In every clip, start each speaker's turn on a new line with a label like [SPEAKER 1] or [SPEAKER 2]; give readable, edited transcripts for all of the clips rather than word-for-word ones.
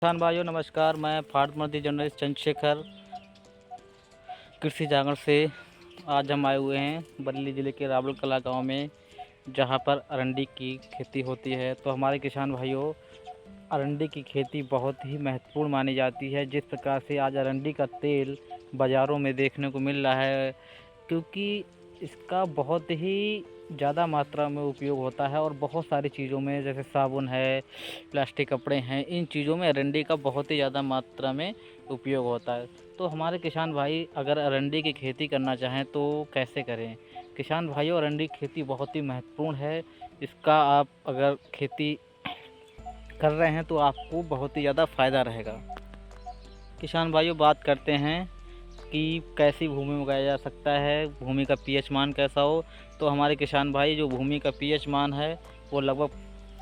[SPEAKER 1] किसान भाइयों नमस्कार। मैं फार्मर जर्नलिस्ट चंद्रशेखर कृषि जागरण से आज हम आए हुए हैं बरेली ज़िले के रावल कला गांव में, जहां पर अरंडी की खेती होती है। तो हमारे किसान भाइयों, अरंडी की खेती बहुत ही महत्वपूर्ण मानी जाती है। जिस प्रकार से आज अरंडी का तेल बाज़ारों में देखने को मिल रहा है, क्योंकि इसका बहुत ही ज़्यादा मात्रा में उपयोग होता है और बहुत सारी चीज़ों में, जैसे साबुन है, प्लास्टिक कपड़े हैं, इन चीज़ों में अरंडी का बहुत ही ज़्यादा मात्रा में उपयोग होता है। तो हमारे किसान भाई अगर अरंडी की खेती करना चाहें तो कैसे करें? किसान भाइयों, अरंडी की खेती बहुत ही महत्वपूर्ण है। इसका आप अगर खेती कर रहे हैं तो आपको बहुत ही ज़्यादा फ़ायदा रहेगा। किसान भाइयों, बात करते हैं कि कैसी भूमि में उगाया जा सकता है, भूमि का पीएच मान कैसा हो। तो हमारे किसान भाई, जो भूमि का पीएच मान है वो लगभग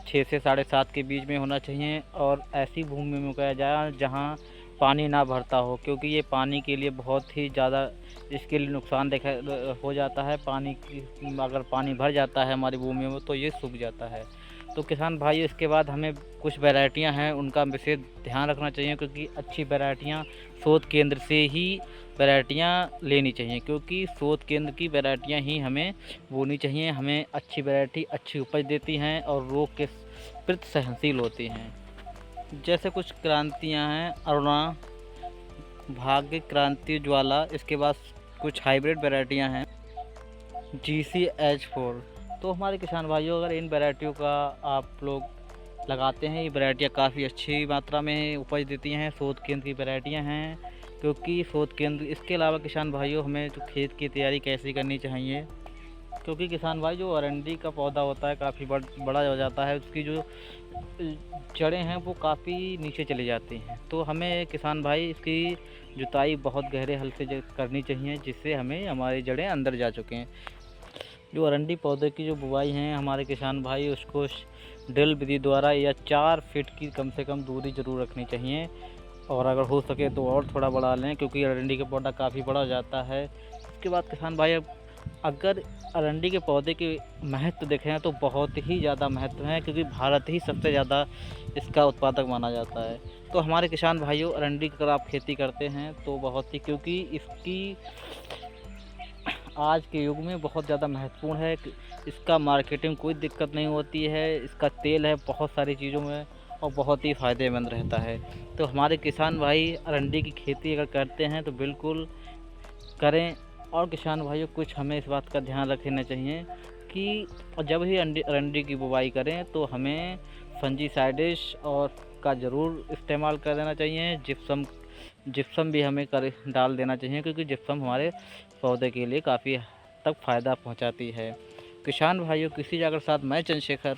[SPEAKER 1] 6 से 7.5 के बीच में होना चाहिए, और ऐसी भूमि में उगाया जाए जहाँ पानी ना भरता हो, क्योंकि ये पानी के लिए बहुत ही ज़्यादा इसके लिए नुकसान देखा हो जाता है। अगर पानी भर जाता है हमारी भूमि में तो ये सूख जाता है। तो किसान भाई, इसके बाद हमें कुछ वैरायटियां हैं उनका विशेष ध्यान रखना चाहिए, क्योंकि अच्छी वैरायटियां शोध केंद्र से ही वैरायटियां लेनी चाहिए, क्योंकि शोध केंद्र की वैरायटियां ही हमें बोनी चाहिए। हमें अच्छी वैरायटी अच्छी उपज देती हैं और रोग के प्रति सहनशील होती हैं। जैसे कुछ क्रांतियां हैं, अरुणा, भाग्य, क्रांति, ज्वाला। इसके बाद कुछ हाइब्रिड वैरायटियां हैं, GCH4। तो हमारे किसान भाइयों, अगर इन वैरायटियों का आप लोग लगाते हैं, ये वैरायटियाँ काफ़ी अच्छी मात्रा में उपज देती हैं। शोध केंद्र की वैरायटियाँ हैं, क्योंकि शोध केंद्र। इसके अलावा किसान भाइयों, हमें जो खेत की तैयारी कैसी करनी चाहिए, क्योंकि किसान भाई, जो अरंडी का पौधा होता है काफ़ी बड़ा हो जाता है, उसकी जो जड़ें हैं वो काफ़ी नीचे चली जाती हैं। तो हमें किसान भाई इसकी जुताई बहुत गहरे हल से करनी चाहिए, जिससे हमें हमारी जड़ें अंदर जा चुकें। जो अरंडी पौधे की जो बुवाई है हमारे किसान भाई, उसको ड्रिल विधि द्वारा या 4 फीट की कम से कम दूरी ज़रूर रखनी चाहिए, और अगर हो सके तो और थोड़ा बढ़ा लें, क्योंकि अरंडी का पौधा काफ़ी बड़ा हो जाता है। इसके बाद किसान भाई, अगर अरंडी के पौधे के महत्व देखें तो बहुत ही ज़्यादा महत्व है, क्योंकि भारत ही सबसे ज़्यादा इसका उत्पादक माना जाता है। तो हमारे किसान भाइयों, अरंडी की अगर आप खेती करते हैं तो बहुत ही, क्योंकि इसकी आज के युग में बहुत ज़्यादा महत्वपूर्ण है। इसका मार्केटिंग कोई दिक्कत नहीं होती है। इसका तेल है बहुत सारी चीज़ों में और बहुत ही फ़ायदेमंद रहता है। तो हमारे किसान भाई अरंडी की खेती अगर करते हैं तो बिल्कुल करें। और किसान भाइयों, कुछ हमें इस बात का ध्यान रखना चाहिए कि जब भी अरंडी की बुवाई करें तो हमें फंजीसाइड्स और का ज़रूर इस्तेमाल कर देना चाहिए। जिप्सम भी हमें डाल देना चाहिए, क्योंकि जिप्सम हमारे पौधे के लिए काफ़ी हद तक फ़ायदा पहुंचाती है। किसान भाइयों, कृषि जागरण साथ मैं चंद्रशेखर।